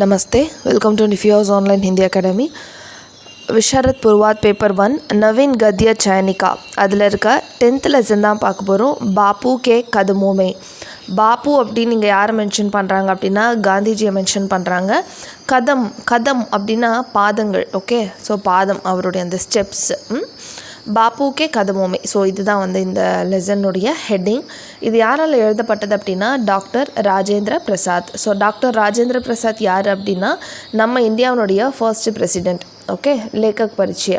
नमस्ते, welcome to निफ्यूज online Hindi academy. Visharad Purvardh paper 1 Naveen Gadya Sayanika அதில் இருக்க 10th லெசன் தான் பார்க்க போகிறோம். பாப்பு கே கதமோமே. பாப்பு அப்படின்னு இங்கே யாரை மென்ஷன் பண்ணுறாங்க அப்படின்னா காந்திஜியை மென்ஷன் பண்ணுறாங்க. கதம் கதம் அப்படின்னா பாதங்கள். ஓகே, ஸோ பாதம் அவருடைய அந்த ஸ்டெப்ஸ். பாப்பு கே கதமோமே. ஸோ இதுதான் வந்து இந்த லெசனுடைய ஹெட்டிங். இது யாரால் எழுதப்பட்டது அப்படின்னா doctor Rajendra Prasad. So doctor Rajendra Prasad யார் அப்படின்னா நம்ம இந்தியாவுடைய ஃபர்ஸ்ட் பிரசிடெண்ட். ओके, लेखक परिचय.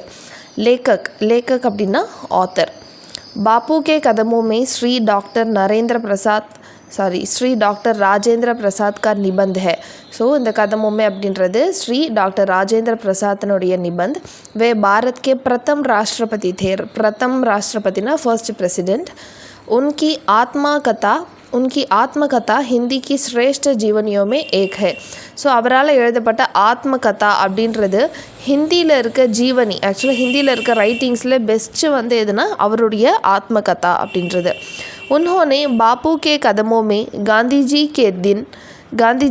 लेखक அப்படின்னா ஆத்தர். बापू के कदमों में श्री டாக்டர் ராஜேந்திர பிரசாத் का निबंध है. ஸோ இந்த கதமோமே அப்படின்றது ஸ்ரீ டாக்டர் ராஜேந்திர பிரசாத்தினுடைய நிபந்த். वे भारत के प्रथम राष्ट्रपति थे. प्रथम राष्ट्रपतिना फर्स्ट प्रेसिडेंट. उनकी आत्मकथा हिंदी की श्रेष्ठ जीवनियों में एक है. ஸோ அவரால் எழுதப்பட்ட ஆத்மகதா அப்படின்றது ஹிந்தியில் இருக்க ஜீவனி, ஆக்சுவலாக ஹிந்தியில் இருக்க ரைட்டிங்ஸில் பெஸ்ட்டு வந்து எதுனா அவருடைய ஆத்மகதா அப்படின்றது. उन्होंने बापू के कदमों में गांधी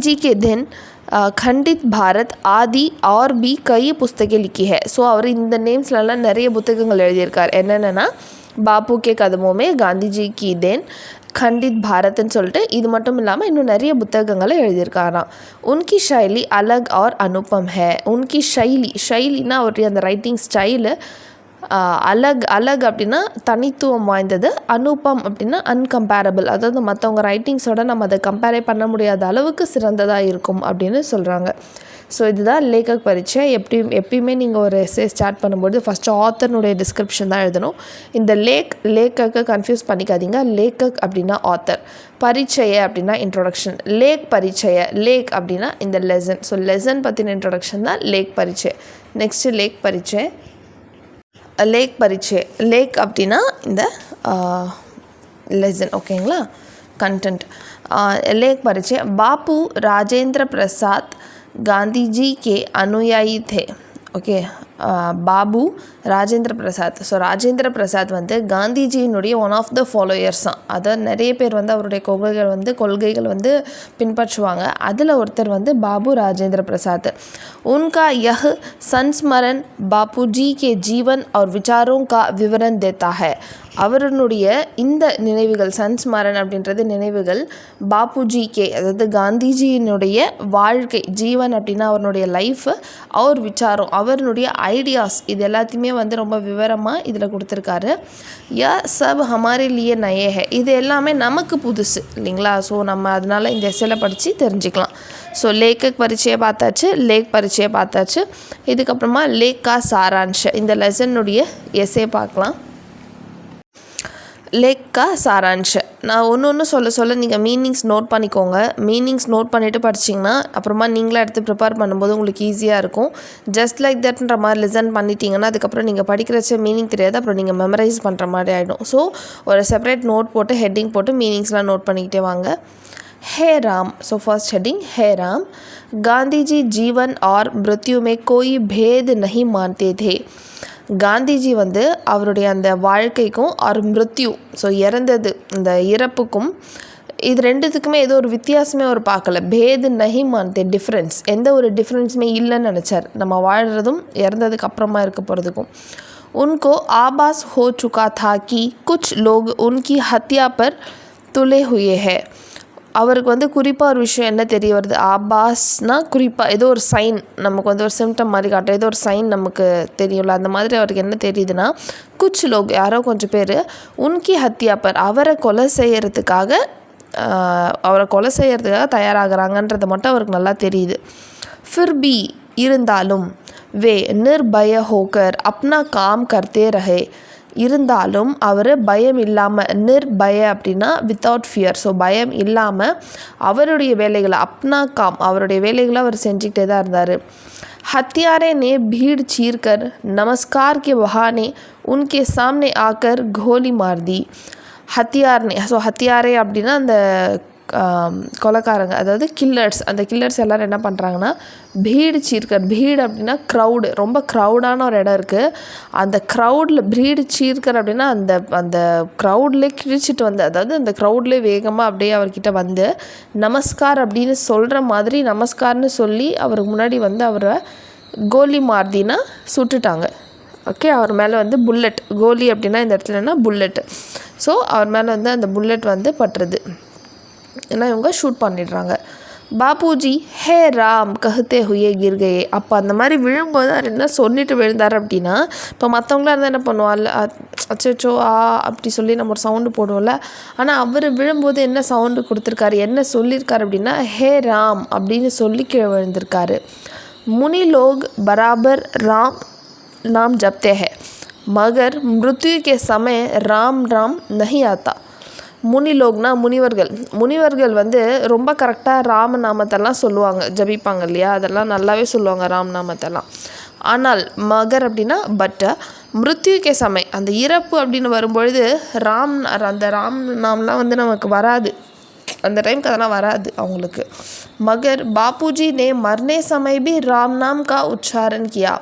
जी के दिन खंडित भारत आदि और भी कई पुस्तकें लिखी है. ஸோ அவர் இந்த நேம்ஸ்லலாம் நிறைய புத்தகங்கள் எழுதியிருக்கார். என்னென்னா பாப்பு கே கதமோமே, காந்திஜி கி தென், खंडित भारतன்னு சொல்லிட்டு இது மட்டும் இல்லாமல் இன்னும் நிறைய புத்தகங்களை எழுதியிருக்காராம். உன்கி ஷைலி அலக் और अनुपम है. உன்கி ஷைலினா அவருடைய அந்த ரைட்டிங் ஸ்டைலு அலக் அப்படின்னா தனித்துவம் வாய்ந்தது, அனுபம் அப்படின்னா அன்கம்பேரபிள், அதாவது மற்றவங்க ரைட்டிங்ஸோட நம்ம அதை கம்பேரே பண்ண முடியாத அளவுக்கு சிறந்ததாக இருக்கும் அப்படின்னு சொல்கிறாங்க. ஸோ இதுதான் லேக்கக் பரிச்சை. எப்பயுமே நீங்கள் ஒரு எஸ்ஸே ஸ்டார்ட் பண்ணும்போது ஃபஸ்ட்டு ஆத்தர்னுடைய டிஸ்கிரிப்ஷன் தான் எழுதணும். இந்த லேக்கக்கு கன்ஃபியூஸ் பண்ணிக்காதீங்க. லேக்கக் அப்படின்னா ஆத்தர், பரிச்சய அப்படின்னா இன்ட்ரொடக்ஷன். லேக் அப்படின்னா இந்த லெசன். ஸோ லெசன் பற்றின இன்ட்ரொடக்ஷன் தான் லேக் பரிச்சை. நெக்ஸ்ட்டு லேக் பரிச்சை. லேக் அப்படின்னா இந்த லெசன். ஓகேங்களா, கண்டென்ட். லேக் பரிச்சை. பாப்பு ராஜேந்திர பிரசாத் गांधी जी के अनुयायी थे. ஓகே, பாபு ராஜேந்திர பிரசாத். ஸோ ராஜேந்திர பிரசாத் வந்து காந்திஜியினுடைய ஒன் ஆஃப் த ஃபாலோயர்ஸ் தான். அதை நிறைய பேர் வந்து அவருடைய கொள்கைகள் வந்து பின்பற்றுவாங்க. அதில் ஒருத்தர் வந்து பாபு ராஜேந்திர பிரசாத். उनका यह संस्मरण बापूजी के जीवन और विचारों का विवरण देता है. அவருடைய இந்த நினைவுகள், சன்ஸ்மரன் அப்படின்றது நினைவுகள், பாப்புஜிக்கே அதாவது காந்திஜியினுடைய வாழ்க்கை, ஜீவன் அப்படின்னா அவருடைய லைஃப், அவர் விசாரம், அவருடைய ஐடியாஸ், இது எல்லாத்தையுமே வந்து ரொம்ப விவரமாக இதில் கொடுத்துருக்காரு. யா சப் ஹமாரே லியே நயே ஹே. இது எல்லாமே நமக்கு புதுசு இல்லைங்களா. ஸோ நம்ம அதனால் இந்த எஸ்ஸேல படித்து தெரிஞ்சுக்கலாம். ஸோ லேக் பரிச்சய பார்த்தாச்சு. இதுக்கப்புறமா லேக் கா சாரான்ஷ், இந்த லெசனுடைய எஸ்ஸே பார்க்கலாம். லேக் கா சாரான்ஷ். நான் ஒன்று சொல்ல நீங்கள் மீனிங்ஸ் நோட் பண்ணிக்கோங்க. மீனிங்ஸ் நோட் பண்ணிவிட்டு படிச்சிங்கன்னா அப்புறமா நீங்களே எடுத்து ப்ரிப்பேர் பண்ணும்போது உங்களுக்கு ஈஸியாக இருக்கும். ஜஸ்ட் லைக் தட்ன்ற மாதிரி லிசன் பண்ணிட்டீங்கன்னா அதுக்கப்புறம் நீங்கள் படிக்கிறச்ச மீனிங் தெரியாது, அப்புறம் நீங்கள் மெமரைஸ் பண்ணுற மாதிரி ஆகிடும். ஸோ ஒரு செப்பரேட் நோட் போட்டு ஹெட்டிங் போட்டு மீனிங்ஸ்லாம் நோட் பண்ணிக்கிட்டே வாங்க. हे राम. सो फर्स्ट हेडिंग, हे राम. गांधी जी जीवन और मृत्यु में कोई भेद नहीं मानते थे. காந்திஜி வந்து அவருடைய அந்த வாழ்க்கைக்கும் और மிருத்யு, ஸோ இறந்தது, இந்த இறப்புக்கும், இது ரெண்டுத்துக்குமே ஏதோ ஒரு வித்தியாசமே அவர் பார்க்கல. பேது நஹி மான்தே, டிஃப்ரென்ஸ், எந்த ஒரு டிஃப்ரென்ஸுமே இல்லைன்னு நினச்சார். நம்ம வாழ்கிறதும் இறந்ததுக்கு அப்புறமா இருக்க போகிறதுக்கும். उनको आभास हो चुका था कि कुछ लोग उनकी हत्या पर तुले हुए हैं. அவருக்கு வந்து குறிப்பாக ஒரு விஷயம் என்ன தெரிய வருது, ஆபாஸ்னால் குறிப்பாக ஏதோ ஒரு சைன், நமக்கு வந்து ஒரு சிம்டம் மாதிரி காட்டும், ஏதோ ஒரு சைன் நமக்கு தெரியும்ல, அந்த மாதிரி அவருக்கு என்ன தெரியுதுன்னா, குச் லோக், யாரோ கொஞ்சம் பேர், உன்கி ஹத்யா பர், அவரை கொலை செய்கிறதுக்காக தயாராகிறாங்கன்றது மட்டும் அவருக்கு நல்லா தெரியுது. ஃபிர் பி, இருந்தாலும், வே நிர்பய ஹோக்கர் அப்னா காம் கர்த்தே ரஹே, இருந்தாலும் அவர் பயம் இல்லாமல், நிர்பய அப்படின்னா வித்தவுட் ஃபியர், ஸோ பயம் இல்லாமல் அவருடைய வேலைகளை, அப்னா காம், அவருடைய வேலைகளை அவர் செஞ்சுக்கிட்டே தான் இருந்தார். हत्यारे ने भीड़ चीरकर नमस्कार के बहाने उनके सामने आकर गोली मार दी. ஹத்தியார்னே, ஸோ ஹத்தியாரே அப்படின்னா அந்த கொலைக்காரங்க, அதாவது கில்லர்ஸ், அந்த கில்லர்ஸ் எல்லோரும் என்ன பண்ணுறாங்கன்னா பீடு சீர்கர், பீடு அப்படின்னா க்ரௌடு, ரொம்ப க்ரௌடான ஒரு இடம் இருக்குது. அந்த க்ரௌடில் பீடு சீர்கர் அப்படின்னா அந்த அந்த க்ரௌட்லேயே கிழிச்சிட்டு வந்து, அதாவது அந்த க்ரௌட்லேயே வேகமாக அப்படியே அவர்கிட்ட வந்து நமஸ்கார் அப்படின்னு சொல்கிற மாதிரி நமஸ்கார்னு சொல்லி அவருக்கு முன்னாடி வந்து அவரை கோலி மார்தினா சுட்டுட்டாங்க. ஓகே, அவர் மேலே வந்து புல்லட், கோலி அப்படின்னா இந்த இடத்துலனா புல்லட்டு. ஸோ அவர் மேலே வந்து அந்த புல்லட் வந்து பட்டுறது, ஏன்னா இவங்க ஷூட் பண்ணிடுறாங்க. பாபுஜி ஹே ராம் கஹத்தே ஹுயே கிர் கயே. அப்போ அந்த மாதிரி விழும்போது அவர் என்ன சொல்லிட்டு விழுந்தார் அப்படின்னா, இப்போ மற்றவங்களாம் இருந்தால் என்ன பண்ணுவோம், அச்சோ அப்படி சொல்லி நம்ம ஒரு சவுண்டு போடுவோம்ல. ஆனால் அவர் விழும்போது என்ன சவுண்டு கொடுத்துருக்காரு, என்ன சொல்லியிருக்காரு அப்படின்னா ஹே ராம் அப்படின்னு சொல்லி கீழே விழுந்திருக்காரு. मुनि लोग बराबर राम नाम जपते हैं मगर मृत्यु के समय राम नाम नहीं आता. முனிலோக்னா முனிவர்கள் வந்து ரொம்ப கரெக்டாக ராம நாமத்தெல்லாம் சொல்லுவாங்க, ஜபிப்பாங்க இல்லையா, அதெல்லாம் நல்லாவே சொல்லுவாங்க ராம் நாமத்தெல்லாம். ஆனால் மகர் அப்படின்னா பட், மிருத்யுக்கே சமயம், அந்த இறப்பு அப்படின்னு வரும்பொழுது அந்த ராம் நாம்லாம் வந்து நமக்கு வராது, அந்த டைமுக்கு அதெல்லாம் வராது அவங்களுக்கு. மகர் பாபுஜி நே மர்னே சமய பி ராம் நாம் கா உச்சாரன் கியா.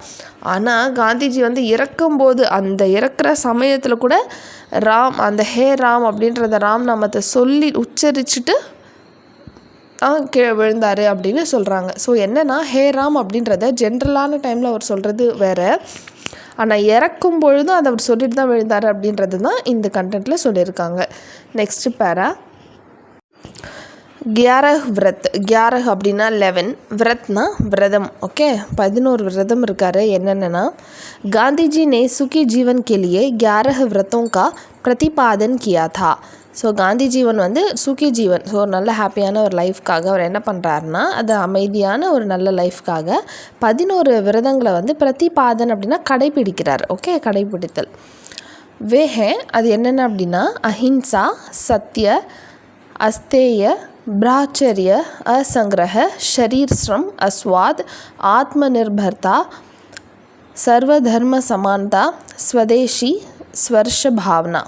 ஆனால் காந்திஜி வந்து இறக்கும்போது, அந்த இறக்குற சமயத்தில் கூட அந்த ஹே ராம் அப்படின்றத ராம் நாமத்தை சொல்லி உச்சரிச்சுட்டு கீழே விழுந்தார் அப்படின்னு சொல்கிறாங்க. ஸோ என்னென்னா ஹே ராம் அப்படின்றத ஜென்ரலான டைமில் அவர் சொல்கிறது வேறு, ஆனால் இறக்கும் பொழுதும் அதை அவர் சொல்லிட்டு தான் விழுந்தார் அப்படின்றது தான் இந்த கண்டென்ட்டில் சொல்லியிருக்காங்க. நெக்ஸ்ட்டு பேரா 11 விரத். 11 அப்படின்னா 11, விரத்னா விரதம். ஓகே, 11 விரதம் இருக்கார். என்னென்னா காந்திஜி ने सुखी जीवन के लिए 11 व्रतों का प्रतिपादन किया था. ஸோ காந்தி ஜீவன் வந்து சுகி ஜீவன், ஸோ நல்ல ஹாப்பியான ஒரு லைஃப்காக அவர் என்ன பண்ணுறாருன்னா, அது அமைதியான ஒரு நல்ல லைஃப்காக 11 விரதங்களை வந்து பிரதிபாதன் அப்படின்னா கடைப்பிடிக்கிறார். ஓகே, கடைப்பிடித்தல். வேஹே அது என்னென்ன அப்படின்னா அஹிம்சா, சத்திய, अस्तेय, ब्रह्मचर्य, असंग्रह, शरीर श्रम, अस्वाद, आत्मनिर्भरता, सर्वधर्म समानता, स्वदेशी, स्वर्श भावना.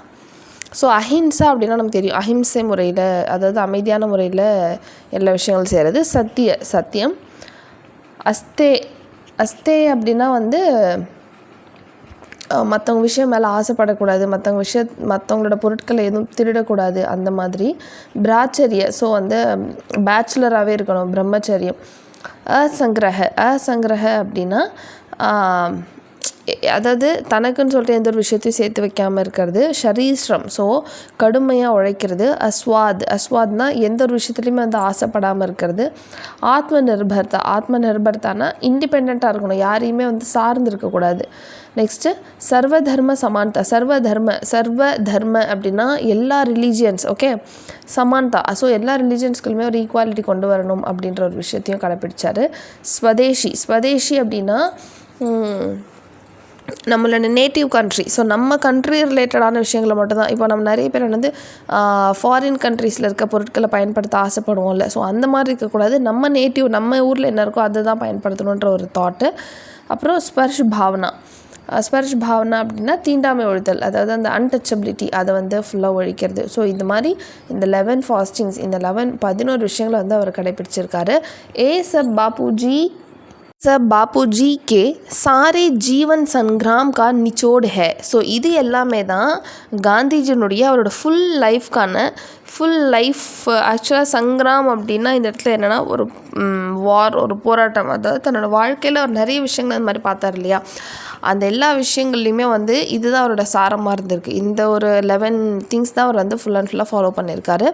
ஸோ அஹிம்சா அப்படின்னா நமக்கு தெரியும், அஹிம்சை முறையில், அதாவது அமைதியான முறையில் எல்லா விஷயங்களும் செய்கிறது. சத்தியம். அஸ்தே அப்படின்னா வந்து மற்றவங்க விஷயம் மேலே ஆசைப்படக்கூடாது, மற்றவங்களோட பொருட்களை எதுவும் திருடக்கூடாது, அந்த மாதிரி. பிராச்சரிய, ஸோ வந்து பேச்சுலராகவே இருக்கணும், பிரம்மச்சரியம். அசங்கிரக அப்படின்னா அதாவது தனக்குன்னு சொல்லிட்டு எந்த ஒரு விஷயத்தையும் சேர்த்து வைக்காமல் இருக்கிறது. ஷரீஸ்ரம், ஸோ கடுமையாக உழைக்கிறது. அஸ்வாத்னா எந்த ஒரு விஷயத்துலையுமே வந்து ஆசைப்படாமல் இருக்கிறது. ஆத்ம நிர்பர்த்தானா இண்டிபெண்ட்டாக இருக்கணும், யாரையுமே வந்து சார்ந்து இருக்கக்கூடாது. நெக்ஸ்ட்டு சர்வ தர்ம அப்படின்னா எல்லா ரிலீஜியன்ஸ், ஓகே, சமானதா, ஸோ எல்லா ரிலீஜியன்ஸ்களுமே ஒரு ஈக்குவாலிட்டி கொண்டு வரணும் அப்படின்ற ஒரு விஷயத்தையும் கடைப்பிடிச்சார். ஸ்வதேஷி அப்படின்னா நம்மளோட நேட்டிவ் கண்ட்ரி, ஸோ நம்ம கண்ட்ரி ரிலேட்டடான விஷயங்களை மட்டும்தான். இப்போ நம்ம நிறைய பேர் வந்து ஃபாரின் கண்ட்ரீஸில் இருக்க பொருட்களை பயன்படுத்த ஆசைப்படுவோம்ல, ஸோ அந்த மாதிரி இருக்கக்கூடாது, நம்ம நேட்டிவ், நம்ம ஊரில் என்ன இருக்கோ அதை தான் பயன்படுத்தணுன்ற ஒரு தாட்டு. அப்புறம் ஸ்பர்ஷ் பாவனா அப்படின்னா தீண்டாமை ஒழித்தல், அதாவது அந்த அன்டச்சபிலிட்டி, அதை வந்து ஃபுல்லாக ஒழிக்கிறது. ஸோ இந்த மாதிரி இந்த 11 ஃபாஸ்டிங்ஸ், இந்த 11 விஷயங்களை வந்து அவர் கடைப்பிடிச்சிருக்காரு. सब बापूजी के सारे जीवन संग्राम का निचोड़ है. ஸோ இது எல்லாமே தான் காந்திஜியினுடைய அவரோட ஃபுல் லைஃப் ஆக்சுவலாக சங்கிராம் அப்படின்னா இந்த இடத்துல என்னென்னா ஒரு ஒரு போராட்டம், அதாவது தன்னோட வாழ்க்கையில் அவர் நிறைய விஷயங்கள் அந்த மாதிரி பார்த்தார் இல்லையா, அந்த எல்லா விஷயங்கள்லையுமே வந்து இதுதான் அவரோட சாரமாக இருந்திருக்கு. இந்த ஒரு 11 திங்ஸ் தான் அவர் வந்து ஃபுல் அண்ட் ஃபுல்லாக ஃபாலோ பண்ணியிருக்காரு.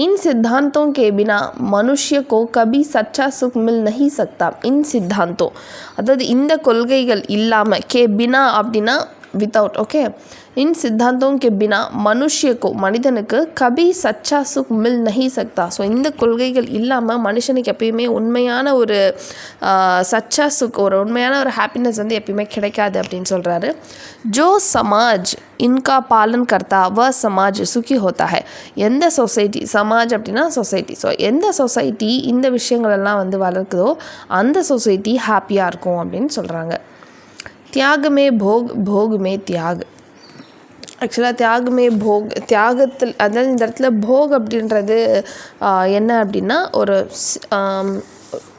இன் சித்தாந்தோं के बिना मनुष्य को कभी सच्चा सुख मिल नहीं सकता. இன் சித்தாந்தோ, அதாவது இந்த கொள்கைகள் இல்லாமல், கே பினா அப்படின்னா வித்தவுட், ஓகே, इन सिद्धांतों के बिना मनुष्य को, மனிதனுக்கு கபி சச்சா சுக் மில் நஹி சக்தா. ஸோ இந்த கொள்கைகள் இல்லாமல் மனுஷனுக்கு எப்பயுமே உண்மையான ஒரு சச்சா சுக், ஒரு உண்மையான ஒரு ஹாப்பினஸ் வந்து எப்பயுமே கிடைக்காது அப்படின்னு சொல்கிறாரு. ஜோ சமாஜ் இன்கா பாலன் கர்த்தா வ சமாஜ் சுகி ஹோத்தா ஹை. எந்த சொசைட்டி, சமாஜ் அப்படின்னா சொசைட்டி, ஸோ எந்த சொசைட்டி இந்த விஷயங்களெல்லாம் வந்து வளர்க்குதோ அந்த சொசைட்டி ஹாப்பியாக இருக்கும் அப்படின்னு சொல்கிறாங்க. தியாகமே போக், போக் மே தியாக். ஆக்சுவலாக தியாகமே போக், தியாகத்தில் அதாவது இந்த இடத்துல போக் அப்படின்றது என்ன அப்படின்னா ஒரு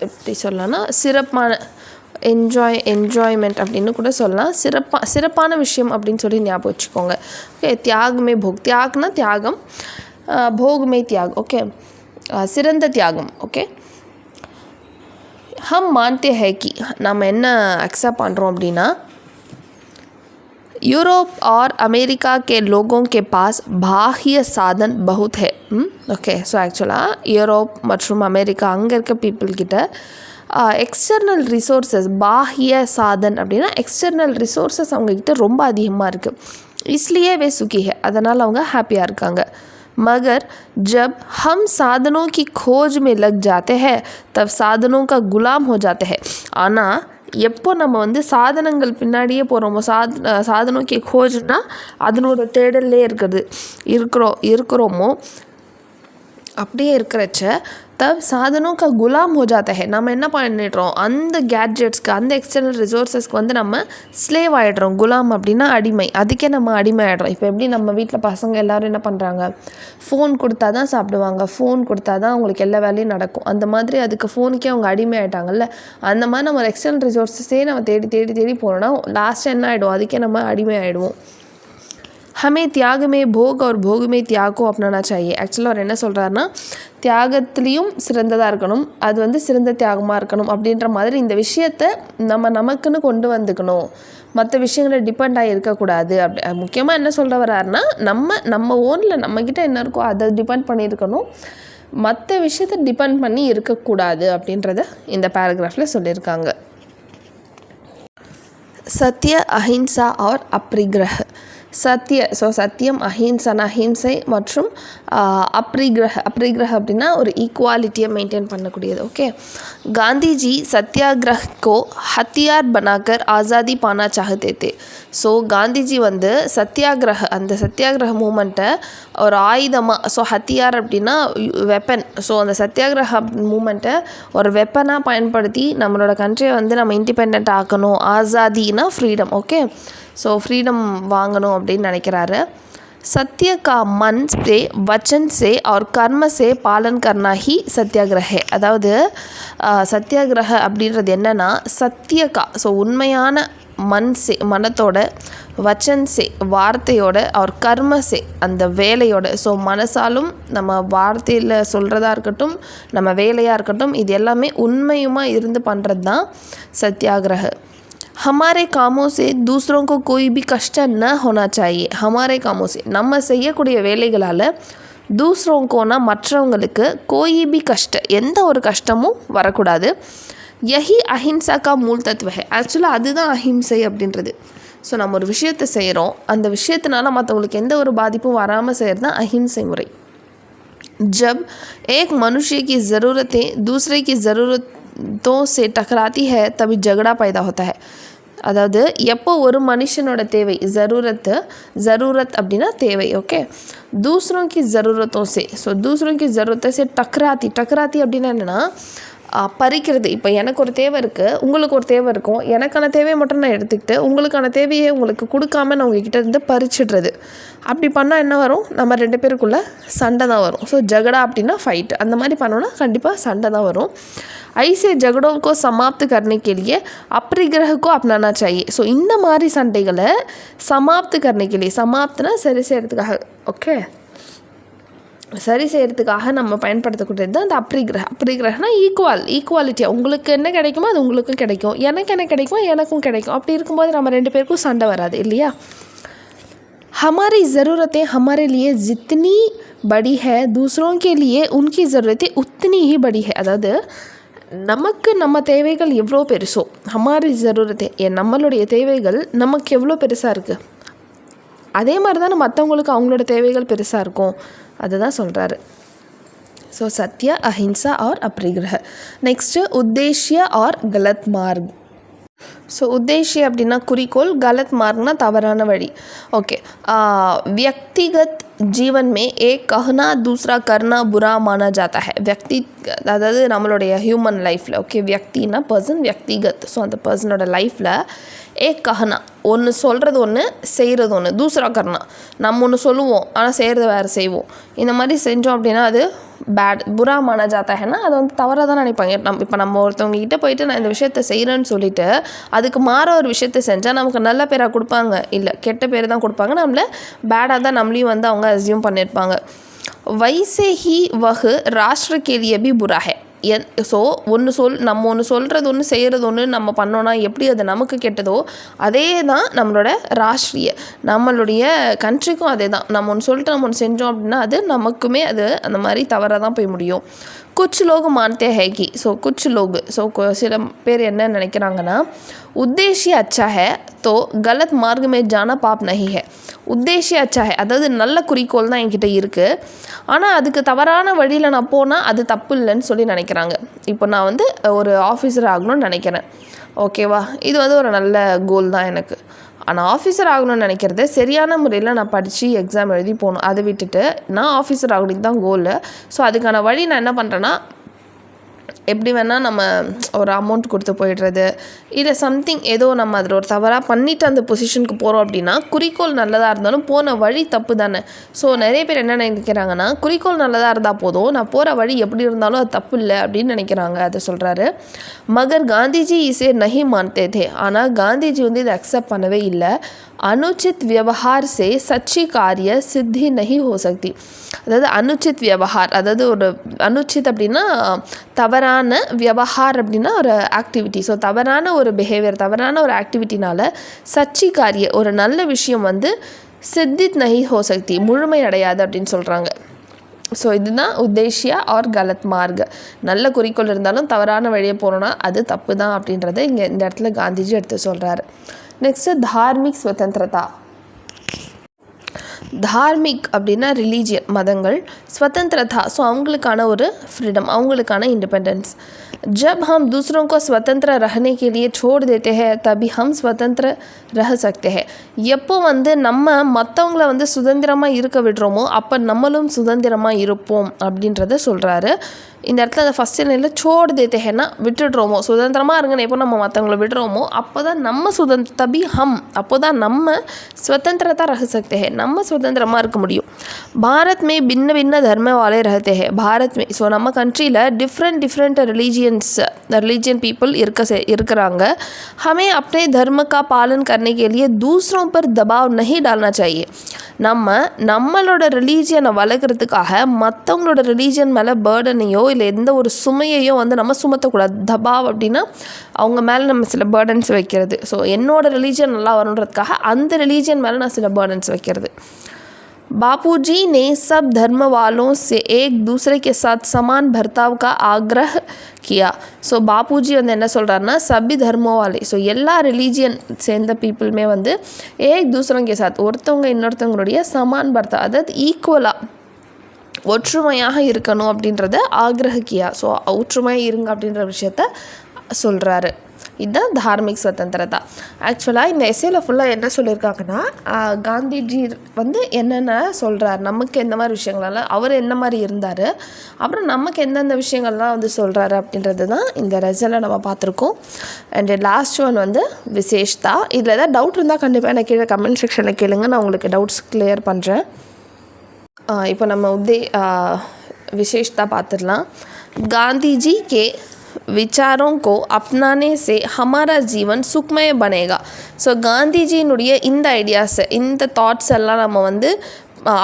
எப்படி சொல்லலாம்னா சிறப்பான என்ஜாய்மெண்ட் அப்படின்னு கூட சொல்லலாம். சிறப்பான விஷயம் அப்படின்னு சொல்லி ஞாபகம் வச்சுக்கோங்க. ஓகே, தியாகமே போக், தியாகனா தியாகம், போகுமே தியாகம். ஓகே, சிறந்த தியாகம். ஓகே, ஹம் மான்தே ஹை கி, நம்ம என்ன அக்செப்ட் பண்ணுறோம் அப்படின்னா यूरोप और अमेरिका के लोगों के पास बाह्य साधन बहुत है. ஓகே, ஸோ ஆக்சுவலாக யூரோப் மற்றும் அமெரிக்கா அங்கே இருக்க பீப்புள் கிட்ட எக்ஸ்டர்னல் ரிசோர்ஸஸ், பாஹ்ய சாதன் அப்படின்னா எக்ஸ்டர்னல் ரிசோர்ஸஸ் அவங்கக்கிட்ட ரொம்ப அதிகமாக இருக்குது. इसलिए वे सुखी है, அதனால் அவங்க ஹாப்பியாக இருக்காங்க. मगर जब हम साधनों की खोज में लग जाते हैं तब साधनों का गुलाम हो जाते हैं. ஆனால் எப்போ நம்ம வந்து சாதனங்கள் பின்னாடியே போகிறோமோ, சாதனோக்கி கோஜ்னா அதனோட தேடல்லே இருக்கிறோமோ அப்படியே இருக்கிறச்ச தப் சாதனோக்கா குலாம் ஹோ ஜாத்தா ஹே, நம்ம என்ன பண்ணிடுறோம், அந்த கேட்ஜெட்ஸ்க்கு, அந்த எக்ஸ்டர்னல் ரிசோர்ஸஸ்க்கு வந்து நம்ம ஸ்லேவ் ஆகிடுறோம். குலாம் அப்படின்னா அடிமை, அதுக்கே நம்ம அடிமை ஆகிடுறோம். இப்போ எப்படி நம்ம வீட்டில் பசங்க எல்லோரும் என்ன பண்ணுறாங்க, ஃபோன் கொடுத்தா தான் சாப்பிடுவாங்க, ஃபோன் கொடுத்தா தான் அவங்களுக்கு எல்லா வேலையும் நடக்கும். அந்த மாதிரி அதுக்கு ஃபோனுக்கே அவங்க அடிமை ஆகிட்டாங்கல்ல. அந்த மாதிரி நம்ம எக்ஸ்டர்னல் ரிசோர்ஸஸே நம்ம தேடி போனோம்னா லாஸ்ட்டாக என்ன ஆகிடும், அதுக்கே நம்ம அடிமை ஆகிடுவோம். हमें त्याग में भोग और भोग में त्याग को अपनाना चाहिए. ஆக்சுவலாக அவர் என்ன சொல்கிறாருன்னா தியாகத்துலேயும் சிறந்ததாக இருக்கணும், அது வந்து சிறந்த தியாகமாக இருக்கணும் அப்படின்ற மாதிரி இந்த விஷயத்தை நமக்குன்னு கொண்டு வந்துக்கணும், மற்ற விஷயங்களை டிபெண்ட் ஆகி இருக்கக்கூடாது. அப்படி முக்கியமாக என்ன சொல்ல வர்றாருன்னா நம்ம ஓனில் நம்மக்கிட்ட என்ன இருக்கோ அதை டிபெண்ட் பண்ணியிருக்கணும், மற்ற விஷயத்தை டிபெண்ட் பண்ணி இருக்கக்கூடாது அப்படின்றத இந்த பேராகிராஃபில் சொல்லியிருக்காங்க. சத்ய, அஹிம்சா और அப்ரிகிரஹ. சத்தியம், அஹிம்சை மற்றும் அப்ரிகிரஹ அப்படின்னா ஒரு ஈக்குவாலிட்டியை மெயின்டைன் பண்ணக்கூடியது. ஓகே, காந்திஜி சத்தியாகிரஹ் கோ ஹத்தியார் பனாக்கர் ஆசாதி பானா சாஹதே தே. ஸோ காந்திஜி வந்து அந்த சத்தியாகிரக மூமெண்ட்டை ஒரு ஆயுதமாக, ஸோ ஹத்தியார் அப்படின்னா வெப்பன், ஸோ அந்த சத்தியாகிரக மூமெண்ட்டை ஒரு வெப்பனாக பயன்படுத்தி நம்மளோட கண்ட்ரியை வந்து நம்ம இண்டிபெண்ட் ஆக்கணும். ஆசாதினா ஃப்ரீடம். ஓகே, ஸோ ஃப்ரீடம் வாங்கணும் அப்படின்னு நினைக்கிறாரு. सत्य का मन से, वचन से और कर्म से पालन करना ही सत्याग्रह है. அதாவது சத்தியாகிரக அப்படின்றது என்னென்னா சத்தியக்கா, ஸோ உண்மையான மனத்தோட, வச்சன் சே வார்த்தையோட, அவர் கர்ம சே அந்த வேலையோட, ஸோ மனசாலும் நம்ம வார்த்தையில் சொல்கிறதா இருக்கட்டும், நம்ம வேலையாக இருக்கட்டும், இது எல்லாமே உண்மையுமா இருந்து பண்ணுறது தான் சத்தியாகிரக. हमारे कामों से दूसरों को कोई भी कष्ट न होना चाहिए. हमारे कामों से நம்ம செய்யக்கூடிய வேலைகளால் தூசரோங்கோனா மற்றவங்களுக்கு கோயி பி கஷ்ட, எந்த ஒரு கஷ்டமும் வரக்கூடாது. யஹி அஹிம்சா கா மூல் தத்துவ ஹை. ஆக்சுவலாக அதுதான் அஹிம்சை அப்படின்றது. ஸோ நம்ம ஒரு விஷயத்தை செய்கிறோம், அந்த விஷயத்தினால மற்றவங்களுக்கு எந்த ஒரு பாதிப்பும் வராமல் செய்கிறது தான் அஹிம்சை முறை. जब एक मनुष्य की ज़रूरतें दूसरे की ज़रूरतों से टकराती है तभी झगड़ा पैदा होता है. அதாவது எப்போ ஒரு மனுஷனோட தேவை, ज़रूरत அப்படின்னா தேவை. ஓகே, दूसरों की ज़रूरतों से, ஸோ दूसरों की ज़रूरतों से टकराती அப்படின்னா என்னென்னா பறிக்கிறது. இப்போ எனக்கு ஒரு தேவை இருக்குது, உங்களுக்கு ஒரு தேவை இருக்கும், எனக்கான தேவையை மட்டும் நான் எடுத்துக்கிட்டு உங்களுக்கான தேவையை உங்களுக்கு கொடுக்காம நான் உங்ககிட்ட இருந்து பறிச்சிடுறது. அப்படி பண்ணால் என்ன வரும், நம்ம 2 பேருக்குள்ளே சண்டை தான் வரும். ஸோ ஜகடா அப்படின்னா ஃபைட், அந்த மாதிரி பண்ணோன்னா கண்டிப்பாக சண்டை தான் வரும். ஐசே ஜகடோ கோ சமாப்த் करने के लिए அப்ரிகிரஹ को अपनाना चाहिए. ஸோ இந்த மாதிரி சண்டைகளை சமாப்த் करने के लिए, சமாப்த்னா சரி செய்கிறதுக்காக, ஓகே, சரி செய்கிறதுக்காக நம்ம பயன்படுத்தக்கூடியது தான் அந்த அப்ரிகிரஹனா ஈக்குவாலிட்டியாக உங்களுக்கு என்ன கிடைக்குமோ அது உங்களுக்கும் கிடைக்கும், எனக்கு என்ன கிடைக்குமோ எனக்கும் கிடைக்கும். அப்படி இருக்கும்போது நம்ம 2 பேருக்கும் சண்டை வராது இல்லையா. हमारी ज़रूरतें हमारे लिए जितनी बड़ी है दूसरों के लिए उनकी ज़रूरतें उतनी ही बड़ी है. அதாவது நமக்கு நம்ம தேவைகள் எவ்வளோ பெருசோ, हमारी ज़रूरतें நம்மளுடைய தேவைகள் நமக்கு எவ்வளோ பெருசாக இருக்குது, அதே மாதிரி தான் மற்றவங்களுக்கு அவங்களோட தேவைகள் பெருசாக இருக்கும். அதுதான் சொல்கிறாரு. ஸோ சத்யா, அஹிம்சா और அப்ரிகிரஹ. நெக்ஸ்ட்டு உத்தேஷ்ய और गलत मार्ग. ஸோ உத்தேஷ்ய அப்படின்னா குறிக்கோள், गलत मार्गना தவறான வழி. ஓகே, व्यक्तिगत जीवन में एक कहना दूसरा करना बुरा माना जाता है. அதாவது நம்மளுடைய ஹியூமன் லைஃப்பில், ஓகே, வியக்தினா பர்சன், व्यक्तिगत, ஸோ அந்த பர்சனோட லைஃப்பில் ஏக் கஹனா ஒன்று சொல்கிறது ஒன்று செய்கிறது ஒன்று, தூசரா கர்னா நம்ம ஒன்று சொல்லுவோம் ஆனால் செய்கிறது வேறு செய்வோம். இந்த மாதிரி செஞ்சோம் அப்படின்னா அது பேட் புரா மானா ஜாத்தா ஹேன்னா அது வந்து தவறாக தான் நினைப்பாங்க. இப்போ நம்ம ஒருத்தவங்க கிட்டே போயிட்டு நான் இந்த விஷயத்த செய்கிறேன்னு சொல்லிவிட்டு அதுக்கு மாற ஒரு விஷயத்த செஞ்சால் நமக்கு நல்ல பேராக கொடுப்பாங்க, இல்லை கெட்ட பேர் தான் கொடுப்பாங்க, நம்மளை பேடாக தான் நம்மளையும் வந்து அவங்க அஸ்யூம் பண்ணியிருப்பாங்க. வைசே ஹி வஹ் ராஷ்ட்ர கே லியே பி புரா ஹை. ஸோ நம்ம ஒன்று சொல்கிறது ஒன்று செய்கிறது ஒன்று நம்ம பண்ணோன்னா எப்படி அது நமக்கு கெட்டதோ அதே தான் நம்மளோட ராஷ்ட்ரிய நம்மளுடைய கண்ட்ரிக்கும் அதே தான். நம்ம ஒன்று சொல்லிட்டு நம்ம ஒன்று செஞ்சோம் அப்படின்னா அது நமக்குமே அது அந்த மாதிரி தவறாக தான் போய் முடியும். குச் லோக் மான்தே ஹை கி குச் லோக் சில பேர் என்ன நினைக்கிறாங்கன்னா உத்தேஷ்ய அச்சா ஹை தோ கலத் மார்க் மே ஜானா பாப் நஹி ஹை. உத்தேஷ்ய அச்சா ஹை அதாவது நல்ல குறிக்கோள் தான் என்கிட்ட இருக்குது, ஆனால் அதுக்கு தவறான வழியில் நான் போனால் அது தப்பு இல்லைன்னு சொல்லி நினைக்கிறாங்க. இப்போ நான் வந்து ஒரு ஆஃபீஸர் ஆகணும்னு நினைக்கிறேன், ஓகேவா, இது வந்து ஒரு நல்ல கோல் தான் எனக்கு. ஆனால் ஆஃபீஸர் ஆகணும்னு நினைக்கிறது சரியான முறையில் நான் படித்து எக்ஸாம் எழுதி போகணும். அதை விட்டுட்டு நான் ஆஃபீஸர் ஆகணும் தான் கோல். ஸோ அதுக்கான வழி நான் என்ன பண்ணுறேன்னா எப்படி வேணால் நம்ம ஒரு அமௌண்ட் கொடுத்து போயிடுறது, இல்லை சம்திங் ஏதோ நம்ம அதில் ஒரு தவறாக பண்ணிவிட்டு அந்த பொசிஷனுக்கு போகிறோம் அப்படின்னா குறிக்கோள் நல்லதாக இருந்தாலும் போன வழி தப்பு தானே. ஸோ நிறைய பேர் என்ன நினைக்கிறாங்கன்னா குறிக்கோள் நல்லதாக இருந்தால் போதும், நான் போகிற வழி எப்படி இருந்தாலும் அது தப்பு இல்லை அப்படின்னு நினைக்கிறாங்க. அதை சொல்கிறாரு. மகர் காந்திஜி இசே நஹி மான்தே தே. ஆனால் காந்திஜி வந்து இதை அக்செப்ட் பண்ணவே இல்லை. அனுச்சித் வியவஹார் சே சச்சி காரிய சித்தி நஹி ஹோ சக்தி. அதாவது அனுச்சித் வியவஹார் அதாவது ஒரு அனுச்சித் அப்படின்னா தவறான, வியவஹார் அப்படின்னா ஒரு ஆக்டிவிட்டி. ஸோ தவறான ஒரு பிஹேவியர் தவறான ஒரு ஆக்டிவிட்டினால் சச்சி காரிய ஒரு நல்ல விஷயம் வந்து சித்தித் நஹி ஹோ சக்தி முழுமை அடையாது அப்படின்னு சொல்கிறாங்க. ஸோ இதுதான் உத்தேஷ்யா ஆர் கலத் மார்க். நல்ல குறிக்கோள் இருந்தாலும் தவறான வழியை போனோன்னா அது தப்பு தான் அப்படின்றத இங்கே இந்த இடத்துல காந்திஜி எடுத்து சொல்கிறாரு. நெக்ஸ்ட்டு தார்மிக் ஸ்வதந்திரதா. தார்மிக் அப்படின்னா ரிலீஜியன் மதங்கள், ஸ்வதந்திரதா ஸோ அவங்களுக்கான ஒரு ஃப்ரீடம், அவங்களுக்கான இண்டிபெண்டன்ஸ். जब हम दूसरों को स्वतंत्र रहने के लिए छोड़ देते हैं तभी हम स्वतंत्र रह सकते हैं. எப்போ வந்து நம்ம மற்றவங்கள வந்து சுதந்திரமாக இருக்க விடுறோமோ அப்போ நம்மளும் சுதந்திரமாக இருப்போம் அப்படின்றத சொல்கிறாரு. இந்த இடத்துல அந்த ஃபஸ்ட் லைனில் சோடு தேத்தேன்னா விட்டுடுறோமோ, சுதந்திரமாக இருங்கன்னு எப்போ நம்ம மற்றவங்கள விடுறோமோ அப்போ தான் நம்ம தபி ஹம் அப்போ தான் நம்ம स्वतंत्रता रह सकते हैं, நம்ம சுதந்திரமாக இருக்க முடியும். பாரத் மே பின்ன பின்ன தர்ம வாலே रहते हैं. பாரத் மே ஸோ நம்ம கண்ட்ரியில் டிஃப்ரெண்ட் रिलीजियन पीपल இருக்கிறாங்க. हमें अपने धर्म का पालन करने के लिए दूसरों पर दबाव नहीं डालना चाहिए. நம்மளோட ரிலீஜியனை வளர்க்குறதுக்காக மற்றவங்களோட ரிலீஜியன் மேலே பேர்டனையோ இல்லை எந்த ஒரு சுமையையோ வந்து நம்ம சுமத்தக்கூடாது. தபாவ் அப்படின்னா அவங்க மேலே நம்ம சில பேர்டன்ஸ் வைக்கிறது. ஸோ என்னோடய ரிலீஜியன் நல்லா வரணுன்றதுக்காக அந்த ரிலீஜியன் மேலே நான் சில பேர்டன்ஸ் வைக்கிறது. बापूजी ने सब धर्म वालों से एक दूसरे के साथ समान बर्ताव का आग्रह किया. ஸோ பாपूजी வந்து என்ன சொல்கிறாருன்னா சபி தர்மோ வாலே ஸோ எல்லா ரிலீஜியன் சேர்ந்த பீப்புளுமே வந்து ஏக் தூசரோं के साथ ஒருத்தவங்க இன்னொருத்தவங்களுடைய சமான் பர்த்தா அதாவது ஈக்குவலாக ஒற்றுமையாக இருக்கணும் அப்படின்றத ஆக்ரஹிக்கியா ஸோ ஒற்றுமையாக இருங்க அப்படின்ற விஷயத்த சொல்கிறாரு. இதுதான் தார்மிக் சுதந்திரதா. ஆக்சுவலாக இந்த எஸ்ஸேல ஃபுல்லாக என்ன சொல்லியிருக்காங்கன்னா காந்திஜி வந்து என்னென்ன சொல்கிறார், நமக்கு எந்த மாதிரி விஷயங்களெல்லாம் அவர் என்ன மாதிரி இருந்தார், அப்புறம் நமக்கு எந்தெந்த விஷயங்கள்லாம் வந்து சொல்கிறாரு அப்படின்றது தான் இந்த ரெசலில் நம்ம பார்த்துருக்கோம். அண்ட் லாஸ்ட் ஒன் வந்து விசேஷ்தா. இதில் ஏதாவது டவுட் இருந்தால் கண்டிப்பாக எனக்கு கீழே கமெண்ட் செக்ஷனில் கேளுங்க, நான் உங்களுக்கு டவுட்ஸ் கிளியர் பண்ணுறேன். இப்போ நம்ம விசேஷ்தா பார்த்துடலாம். காந்திஜி கே विचारों को अपनाने से हमारा जीवन सुखमय बनेगा. ஸோ காந்திஜியினுடைய இந்த ஐடியாஸ் இந்த தாட்ஸ் எல்லாம் நம்ம வந்து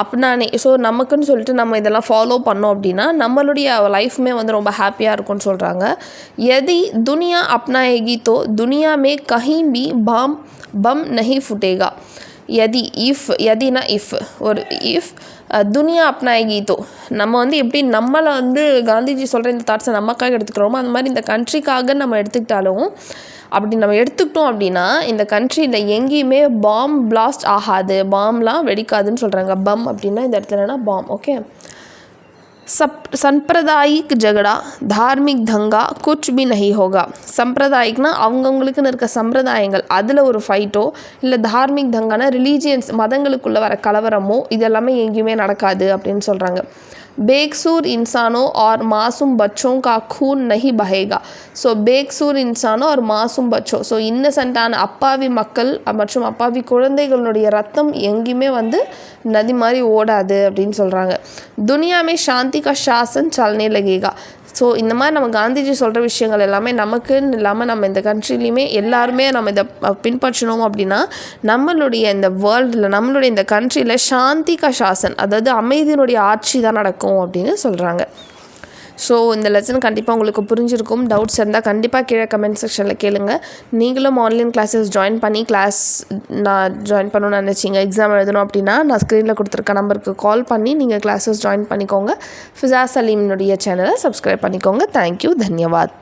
அப்னானே ஸோ நமக்குன்னு சொல்லிட்டு நம்ம இதெல்லாம் ஃபாலோ பண்ணோம் அப்படின்னா நம்மளுடைய லைஃப்மே வந்து ரொம்ப ஹாப்பியாக இருக்கும்னு சொல்கிறாங்க. यदि दुनिया अपनाएगी तो दुनिया में कहीं भी बम नहीं फूटेगा. यदिனா இஃப் ஒரு இஃப் துனியா அப்னாயகி தோ நம்ம வந்து எப்படி நம்மளை வந்து காந்திஜி சொல்கிற இந்த தாட்ஸை நமக்காக எடுத்துக்கிறோமோ அந்த மாதிரி இந்த கண்ட்ரிக்காக நம்ம எடுத்துக்கிட்டாலும் அப்படி நம்ம எடுத்துக்கிட்டோம் அப்படின்னா இந்த கண்ட்ரியில் எங்கேயுமே பாம் பிளாஸ்ட் ஆகாது, பாம்லாம் வெடிக்காதுன்னு சொல்கிறாங்க. பம் அப்படின்னா இந்த இடத்துல என்னன்னா பாம். ஓகே. सांप्रदायिक झगड़ा धार्मिक दंगा कुछ भी नहीं होगा. சம்பிரதாயிக்னா அவங்கவுங்களுக்குன்னு இருக்க சம்பிரதாயங்கள் அதில் ஒரு ஃபைட்டோ இல்லை தார்மிக் தங்கான ரிலீஜியன்ஸ் மதங்களுக்குள்ளே வர கலவரமோ இதெல்லாமே எங்கேயுமே நடக்காது அப்படின்னு சொல்கிறாங்க. बेकसूर इंसानों और मासूम बच्चों का खून नहीं बहेगा. ஸோ பேக்சூர் இன்சானோ ஒரு மாசும் பச்சோ, ஸோ இன்னசென்ட்டான அப்பாவி மக்கள் மற்றும் அப்பாவி குழந்தைகளுடைய ரத்தம் எங்கேயுமே வந்து நதி மாதிரி ஓடாது அப்படின்னு சொல்கிறாங்க. துனியாமே சாந்தி கா சாசன் சல்னே லகேகா. ஸோ இந்த மாதிரி நம்ம காந்திஜி சொல்கிற விஷயங்கள் எல்லாமே நமக்குன்னு இல்லாமல் நம்ம இந்த கண்ட்ரிலையுமே எல்லாருமே நம்ம இதை பின்பற்றணும் அப்படின்னா நம்மளுடைய இந்த வேர்ல்டில் நம்மளுடைய இந்த கண்ட்ரியில் சாந்தி கா சாசன், அதாவது அமைதியினுடைய ஆட்சி தான் நடக்கும் அப்படின்னு சொல்கிறாங்க. ஸோ இந்த லெசன் கண்டிப்பாக உங்களுக்கு புரிஞ்சிருக்கும். டவுட்ஸ் இருந்தால் கண்டிப்பாக கீழே கமெண்ட் செக்ஷனில் கேளுங்க. நீங்களும் ஆன்லைன் கிளாஸஸ் ஜாயின் பண்ணி நான் ஜாயின் பண்ணணும்னு நினச்சிங்க, எக்ஸாம் எழுதணும் அப்படின்னா நான் ஸ்க்ரீனில் கொடுத்துருக்க நம்பருக்கு கால் பண்ணி நீங்கள் கிளாஸஸ் ஜாயின் பண்ணிக்கோங்க. ஃபிசா சலீம்னுடைய சேனலை சப்ஸ்கிரைப் பண்ணிக்கோங்க. தேங்க்யூ, தன்யவாத்.